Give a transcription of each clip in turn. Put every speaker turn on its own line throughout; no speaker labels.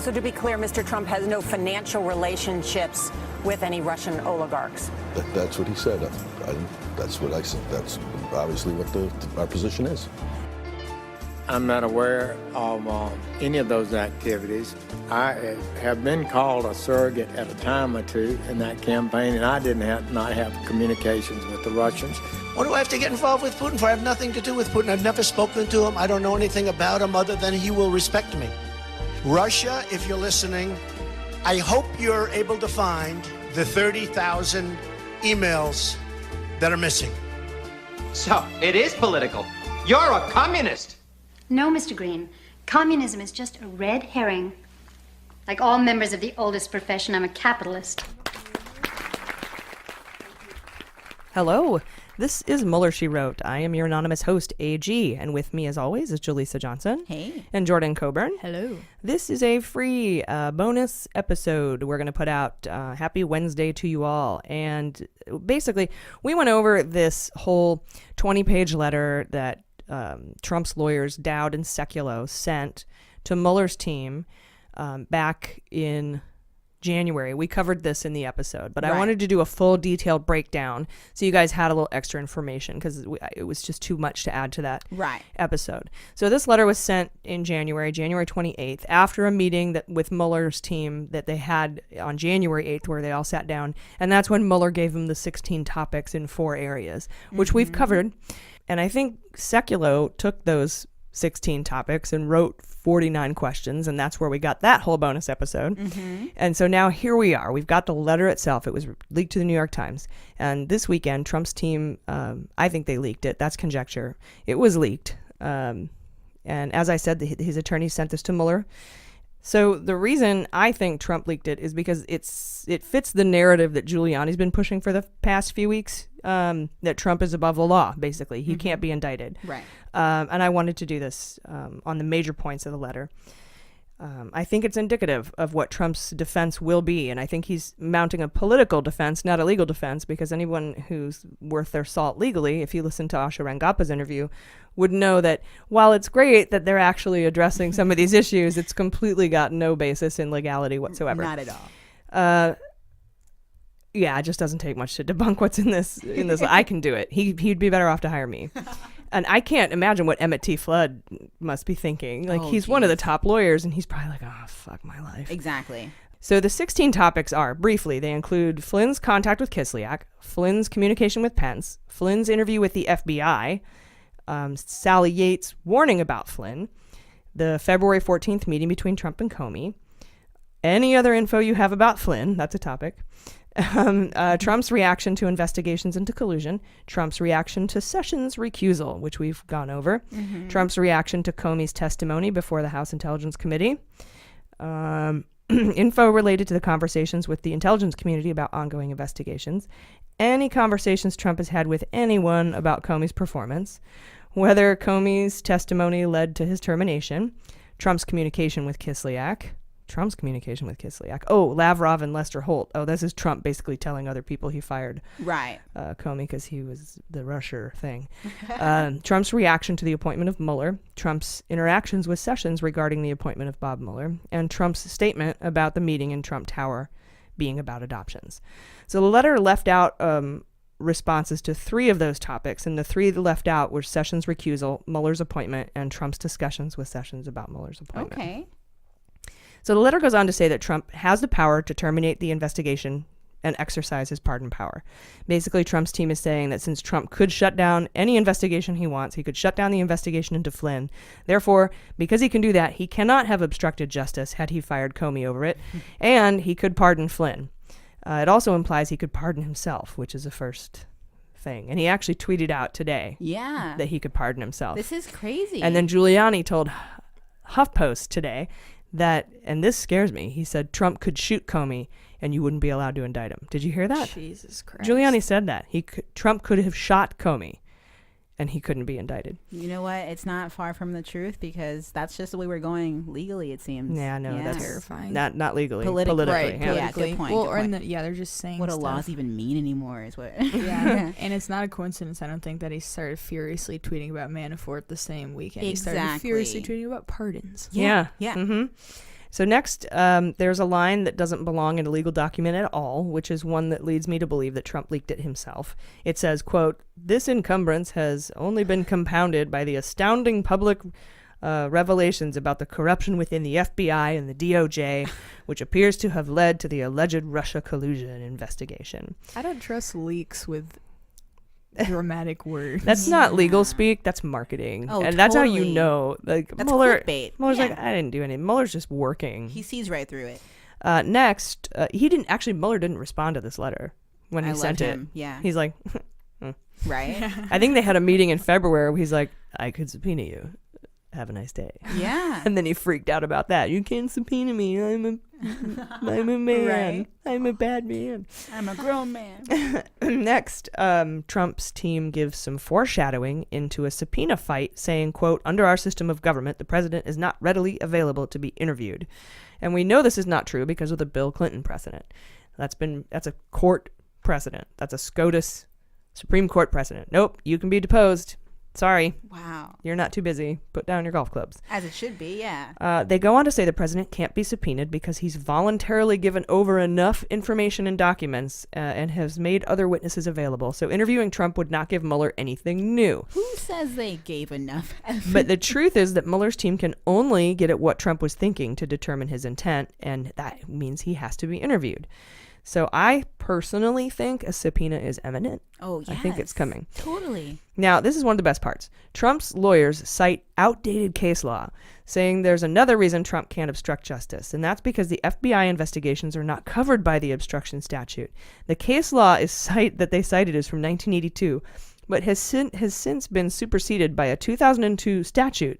So to be clear, Mr. Trump has no financial relationships with any Russian oligarchs.
That's what he said. That's what I said. That's obviously what our position is.
I'm not aware of any of those activities. I have been called a surrogate at a time or two in that campaign, and I did not have communications with the Russians.
What do I have to get involved with Putin for? I have nothing to do with Putin. I've never spoken to him. I don't know anything about him other than he will respect me. Russia, if you're listening, I hope you're able to find the 30,000 emails that are missing.
So, it is political. You're a communist.
No, Mr. Green. Communism is just a red herring. Like all members of the oldest profession, I'm a capitalist.
Hello, this is Mueller, She Wrote. I am your anonymous host, AG, and with me as always is Jaleesa Johnson.
Hey.
And Jordan Coburn.
Hello.
This is a free bonus episode we're going to put out. Happy Wednesday to you all. And basically, we went over this whole 20-page letter that Trump's lawyers, Dowd and Sekulow, sent to Mueller's team back in January. We covered this in the episode, but I wanted to do a full detailed breakdown so you guys had a little extra information because it was just too much to add to that episode. So this letter was sent in January 28th, after a meeting with Mueller's team that they had on January 8th where they all sat down, and that's when Mueller gave them the 16 topics in 4 areas, which we've covered. And I think Sekulow took those 16 topics and wrote 49 questions, and that's where we got that whole bonus episode. And so now here we are. We've got the letter itself. It was leaked to the New York Times. And this weekend, Trump's team, I think they leaked it. That's conjecture. It was leaked. And as I said, his attorney sent this to Mueller. So the reason I think Trump leaked it is because it fits the narrative that Giuliani's been pushing for the past few weeks, that Trump is above the law, basically. He can't be indicted.
Right.
And I wanted to do this on the major points of the letter. I think it's indicative of what Trump's defense will be, and I think he's mounting a political defense, not a legal defense, because anyone who's worth their salt legally, if you listen to Asha Rangapa's interview, would know that while it's great that they're actually addressing some of these issues, it's completely got no basis in legality whatsoever.
Not at all.
Yeah, it just doesn't take much to debunk what's in this. I can do it. He'd be better off to hire me. And I can't imagine what Emmett T. Flood must be thinking. Like, he's one of the top lawyers, and he's probably like, oh, fuck my life.
Exactly.
So the 16 topics are, briefly, they include Flynn's contact with Kislyak, Flynn's communication with Pence, Flynn's interview with the FBI, Sally Yates' warning about Flynn, the February 14th meeting between Trump and Comey, any other info you have about Flynn, that's a topic, Trump's reaction to investigations into collusion, Trump's reaction to Sessions' recusal, which we've gone over, Trump's reaction to Comey's testimony before the House Intelligence Committee, info related to the conversations with the intelligence community about ongoing investigations, any conversations Trump has had with anyone about Comey's performance, whether Comey's testimony led to his termination, Trump's communication with Kislyak. Oh, Lavrov and Lester Holt. Oh, this is Trump basically telling other people he fired Comey because he was the Russia thing. Trump's reaction to the appointment of Mueller, Trump's interactions with Sessions regarding the appointment of Bob Mueller, and Trump's statement about the meeting in Trump Tower being about adoptions. So the letter left out responses to 3 of those topics, and the 3 that left out were Sessions' recusal, Mueller's appointment, and Trump's discussions with Sessions about Mueller's appointment.
Okay.
So the letter goes on to say that Trump has the power to terminate the investigation and exercise his pardon power. Basically, Trump's team is saying that since Trump could shut down any investigation he wants, he could shut down the investigation into Flynn. Therefore, because he can do that, he cannot have obstructed justice had he fired Comey over it, and he could pardon Flynn. It also implies he could pardon himself, which is the first thing. And he actually tweeted out today that he could pardon himself.
This is crazy.
And then Giuliani told HuffPost today that, and this scares me, he said Trump could shoot Comey and you wouldn't be allowed to indict him. Did you hear that?
Jesus Christ.
Giuliani said that. Trump could have shot Comey and he couldn't be indicted.
You know what? It's not far from the truth because that's just the way we're going legally, it seems.
Yeah, no, that's
terrifying.
Not legally.
Politically.
Right,
Yeah, good point.
Well,
good point.
they're just saying
what do
stuff.
laws even mean anymore is what.
Yeah, and it's not a coincidence, I don't think, that he started furiously tweeting about Manafort the same weekend. He started furiously tweeting about pardons.
Yeah.
Yeah.
Mm-hmm. So next, there's a line that doesn't belong in a legal document at all, which is one that leads me to believe that Trump leaked it himself. It says, quote, "This encumbrance has only been compounded by the astounding public revelations about the corruption within the FBI and the DOJ, which appears to have led to the alleged Russia collusion investigation."
I don't trust leaks with dramatic words.
That's not legal speak. That's marketing.
Oh,
and that's how
totally.
you know. Like
That's
Mueller,
clickbait.
Mueller's
Yeah.
like, I didn't do anything. Mueller's just working.
He sees right through it.
Next, Mueller didn't respond to this letter when he sent it.
Him. Yeah.
He's like,
Right?
I think they had a meeting in February where he's like, I could subpoena you. Have a nice day.
Yeah.
And then he freaked out about that. You can't subpoena me. I'm a man.
Right.
I'm a bad man.
I'm a grown man.
Next, Trump's team gives some foreshadowing into a subpoena fight, saying, quote, "Under our system of government, the president is not readily available to be interviewed." And we know this is not true because of the Bill Clinton precedent. That's a court precedent. That's a SCOTUS Supreme Court precedent. Nope, you can be deposed. Sorry.
Wow.
You're not too busy. Put down your golf clubs.
As it should be, yeah.
They go on to say the president can't be subpoenaed because he's voluntarily given over enough information and documents and has made other witnesses available. So interviewing Trump would not give Mueller anything new.
Who says they gave enough?
But the truth is that Mueller's team can only get at what Trump was thinking to determine his intent, and that means he has to be interviewed. So I personally think a subpoena is imminent.
Oh, yes.
I think it's coming.
Totally.
Now, this is one of the best parts. Trump's lawyers cite outdated case law, saying there's another reason Trump can't obstruct justice, and that's because the FBI investigations are not covered by the obstruction statute. The case law that they cited is from 1982, but has since been superseded by a 2002 statute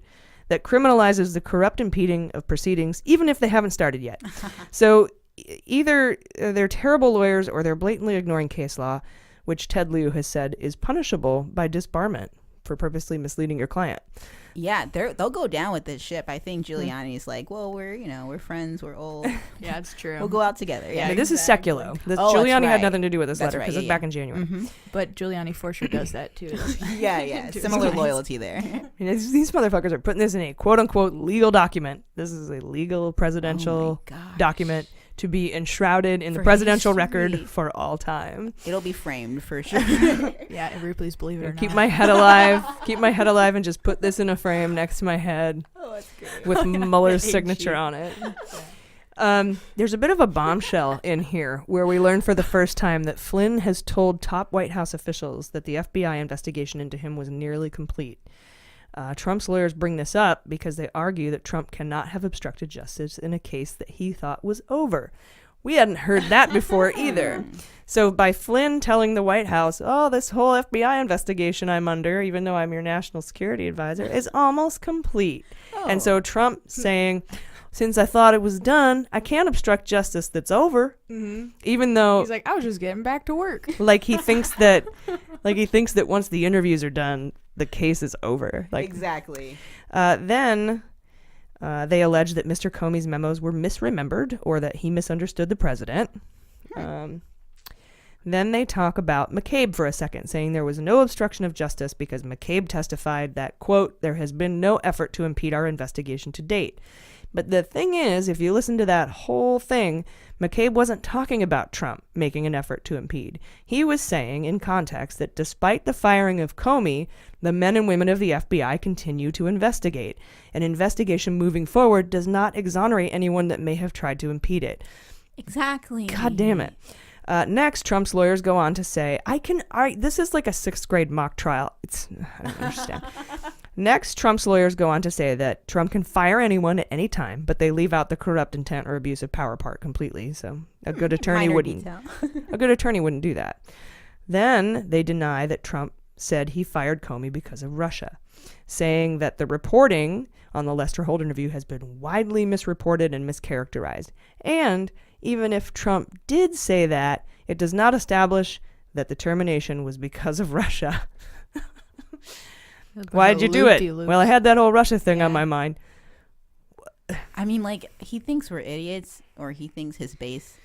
that criminalizes the corrupt impeding of proceedings, even if they haven't started yet. So either they're terrible lawyers or they're blatantly ignoring case law, which Ted Lieu has said is punishable by disbarment for purposely misleading your client.
Yeah, they'll go down with this ship. I think Giuliani's like, well, we're friends, we're old.
Yeah, it's true.
We'll go out together. Yeah,
I mean, this is seculo.
Oh,
Giuliani
that's
had
right.
nothing to do with this
That's
letter
right,
because it's
yeah,
back in January.
Mm-hmm.
But Giuliani for sure does that too.
Yeah.
To his
Similar
clients.
loyalty there.
I mean, these motherfuckers are putting this in a quote-unquote legal document. This is a legal presidential document to be enshrouded in the presidential record for all time.
It'll be framed for sure.
Yeah, every please believe it or
Keep
not.
my head alive. Keep my head alive and just put this in a frame next to my head with Mueller's signature on it. There's a bit of a bombshell in here where we learn for the first time that Flynn has told top White House officials that the FBI investigation into him was nearly complete. Trump's lawyers bring this up because they argue that Trump cannot have obstructed justice in a case that he thought was over. We hadn't heard that before either. So by Flynn telling the White House, oh, this whole FBI investigation I'm under, even though I'm your national security advisor, is almost complete. And so Trump saying, since I thought it was done, I can't obstruct justice that's over.
Mm-hmm.
Even though
he's like, I was just getting back to work.
he thinks that once the interviews are done, the case is over.
Exactly.
Then they allege that Mr. Comey's memos were misremembered or that he misunderstood the president. Then they talk about McCabe for a second, saying there was no obstruction of justice because McCabe testified that, quote, there has been no effort to impede our investigation to date. But the thing is, if you listen to that whole thing, McCabe wasn't talking about Trump making an effort to impede. He was saying, in context, that despite the firing of Comey, the men and women of the FBI continue to investigate. An investigation moving forward does not exonerate anyone that may have tried to impede it.
Exactly.
God damn it. Next, Trump's lawyers go on to say, this is like a 6th grade mock trial. I don't understand. Next, Trump's lawyers go on to say that Trump can fire anyone at any time, but they leave out the corrupt intent or abuse of power part completely. So a good attorney wouldn't do that. Then they deny that Trump said he fired Comey because of Russia, saying that the reporting on the Lester Holt interview has been widely misreported and mischaracterized. And even if Trump did say that, it does not establish that the termination was because of Russia. Why'd you do it? Well, I had that whole Russia thing on my mind.
I mean, like, he thinks we're idiots, or he thinks his base.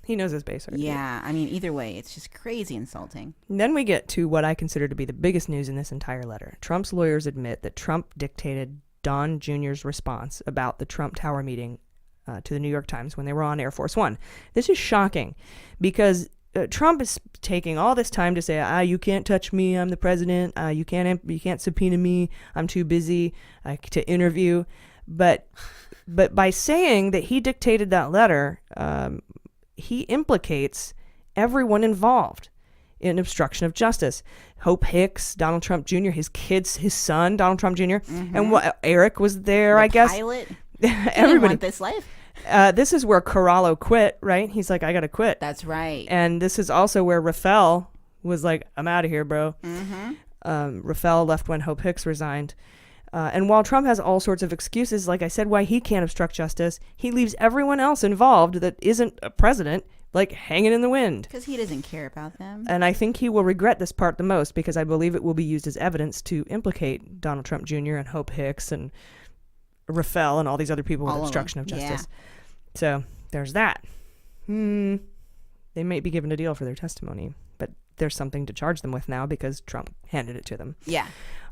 He knows his base. Right?
Yeah, I mean, either way, it's just crazy insulting.
And then we get to what I consider to be the biggest news in this entire letter. Trump's lawyers admit that Trump dictated Don Jr.'s response about the Trump Tower meeting to the New York Times when they were on Air Force One. This is shocking because Trump is taking all this time to say, you can't touch me, I'm the president. You can't subpoena me, I'm too busy to interview. But by saying that he dictated that letter, he implicates everyone involved in obstruction of justice. Hope Hicks, Donald Trump Jr., his kids, his son, Donald Trump Jr., and Eric was there, I guess.
Pilot.
Everybody.
Want this life.
This is where Corallo quit, right? He's like, I got to quit.
That's right.
And this is also where Rafael was like, I'm out of here, bro. Rafael left when Hope Hicks resigned. And while Trump has all sorts of excuses, like I said, why he can't obstruct justice, he leaves everyone else involved that isn't a president, like, hanging in the wind.
Because he doesn't care about them.
And I think he will regret this part the most because I believe it will be used as evidence to implicate Donald Trump Jr. and Hope Hicks and Rafael and all these other people with obstruction of justice.
Yeah.
So there's that. They might be given a deal for their testimony, but there's something to charge them with now because Trump handed it to them.
Yeah.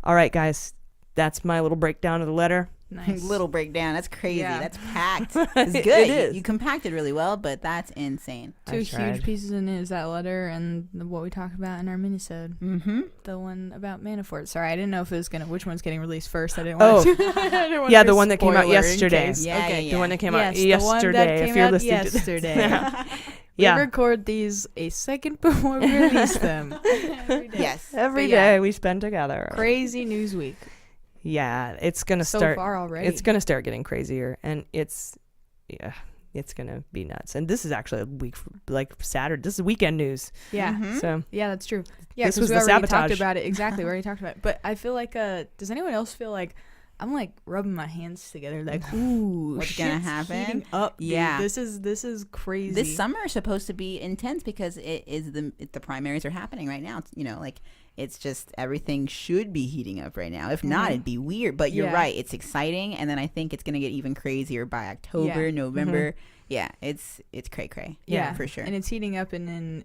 All right, guys. That's my little breakdown of the letter.
Nice. Little breakdown. That's crazy.
Yeah.
That's packed. It's good.
It is.
You compacted really well, but that's insane.
Two huge pieces in it is that letter and what we talked about in our minisode. The one about Manafort. Sorry, I didn't know if it was which one's getting released first. I didn't want to.
Yeah, the one that came out yesterday.
Yeah,
the one that came out
yes,
yesterday.
the one that came
if you're
out
listening
yesterday.
to this. Yeah.
We record these a second before we release them.
Yes.
Every day we spend together.
Crazy news week.
Yeah, it's gonna
So
start.
far already.
It's gonna start getting crazier, and it's gonna be nuts. And this is actually a week like Saturday. This is weekend news.
Yeah.
So
yeah, that's true. Yeah,
this was
we
the
already
sabotage.
talked about it. Exactly, we already talked about it. But I feel like, does anyone else feel like I'm like rubbing my hands together, like, ooh,
What's gonna
shit's
happen?
heating up, dude.
Yeah.
This is crazy.
This summer is supposed to be intense because the primaries are happening right now. It's, it's just everything should be heating up right now. If not, it'd be weird. But you're right. It's exciting, and then I think it's gonna get even crazier by October, November. Yeah, it's cray.
Yeah,
for sure.
And it's heating up in an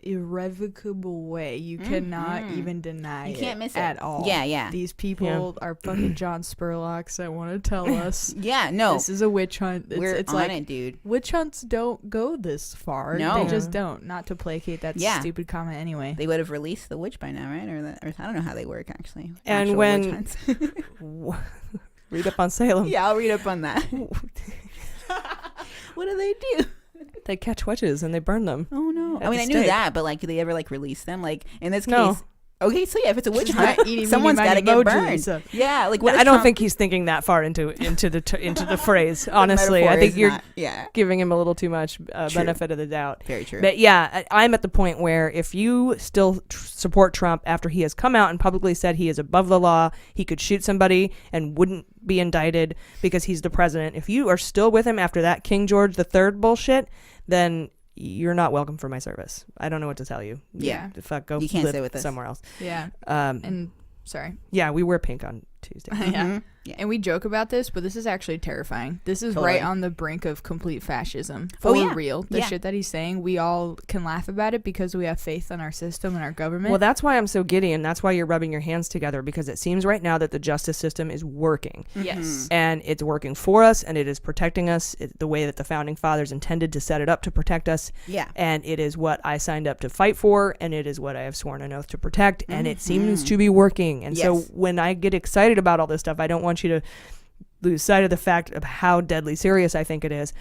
irrevocable way. You cannot even deny
You can't miss it
at all.
Yeah.
These people are fucking John Spurlocks that want to tell us.
Yeah, no.
This is a witch hunt.
We're on
like,
it, dude.
Witch hunts don't go this far.
No.
They just don't. Not to placate that stupid comment anyway.
They would have released the witch by now, right? Or I don't know how they work, actually.
And
Actual
when-
witch hunts.
read up on Salem.
Yeah, I'll read up on that. What do they do?
They catch witches and they burn them.
Oh no!
At
I mean,
the
I knew
stake.
that, but like, do they ever like release them? Like in this
No.
case, okay, so yeah, if it's a witch
Just
hunt,
not eating
someone's
meeny,
got to
miny,
get
mojo,
burned.
so-
Yeah, like what?
I
if
don't
Trump-
think he's thinking that far into the phrase. Honestly,
metaphor
I think
is
you're
not- yeah.
giving him a little too much benefit of the doubt.
Very true.
But yeah, I'm at the point where if you still support Trump after he has come out and publicly said he is above the law, he could shoot somebody and wouldn't be indicted because he's the president. If you are still with him after that King George III bullshit, then you're not welcome for my service. I don't know what to tell you.
Yeah.
Fuck, go
You can't
live
stay with us.
somewhere else.
Yeah.
And
Sorry.
yeah, we wear pink on Tuesday.
Yeah.
Yeah.
And we joke about this, but this is actually terrifying. This is
Totally.
right on the brink of complete fascism.
Oh,
For
yeah.
real. The
Yeah.
shit that he's saying, we all can laugh about it because we have faith in our system and our government.
Well, that's why I'm so giddy, and that's why you're rubbing your hands together, because it seems right now that the justice system is working.
Yes.
And it's working for us, and it is protecting us the way that the founding fathers intended to set it up to protect us.
Yeah.
And it is what I signed up to fight for, and it is what I have sworn an oath to protect, and it seems to be working. And so
Yes.
when I get excited about all this stuff, I don't want you to lose sight of the fact of how deadly serious I think it is.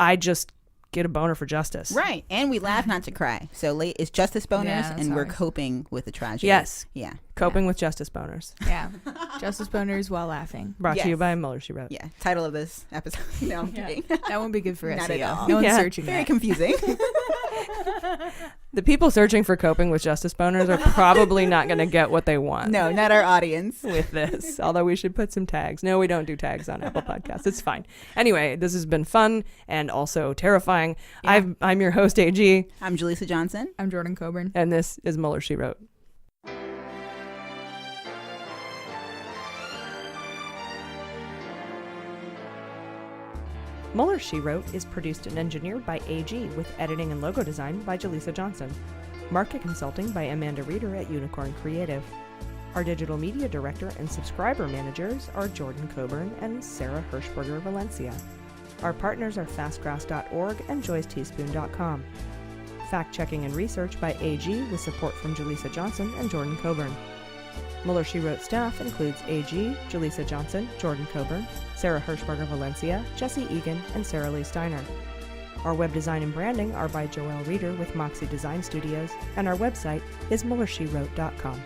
I just get a boner for justice.
Right, and we laugh not to cry. So it's justice boners,
Yeah, that's
and we're
hard.
coping with the tragedy.
Yes.
Yeah.
Coping with justice boners.
Yeah. Justice boners while laughing.
Brought to you
Yes.
by Mueller, She Wrote.
Yeah. Title of this episode. No, I'm kidding.
That won't be good for
Not at
SEO.
all.
No one's
Yeah.
searching
Very
that.
confusing.
The people searching for coping with justice boners are probably not going to get what they want.
No, not our audience.
With this, although we should put some tags. No, we don't do tags on Apple Podcasts. It's fine. Anyway, this has been fun and also terrifying.
Yeah.
I'm your host, AG,
I'm Julissa Johnson.
I'm Jordan Coburn.
and this is Mueller, She Wrote. Mueller, She Wrote is produced and engineered by AG with editing and logo design by Julissa Johnson. Market consulting by Amanda Reeder at Unicorn Creative. Our digital media director and subscriber managers are Jordan Coburn and Sarah Hirschberger Valencia. Our partners are fastgrass.org and joysteaspoon.com. Fact-checking and research by AG with support from Jaleesa Johnson and Jordan Coburn. Mueller, She Wrote staff includes AG, Jaleesa Johnson, Jordan Coburn, Sarah Hirschberger Valencia, Jesse Egan, and Sarah Lee Steiner. Our web design and branding are by Joelle Reeder with Moxie Design Studios, and our website is MuellerSheWrote.com.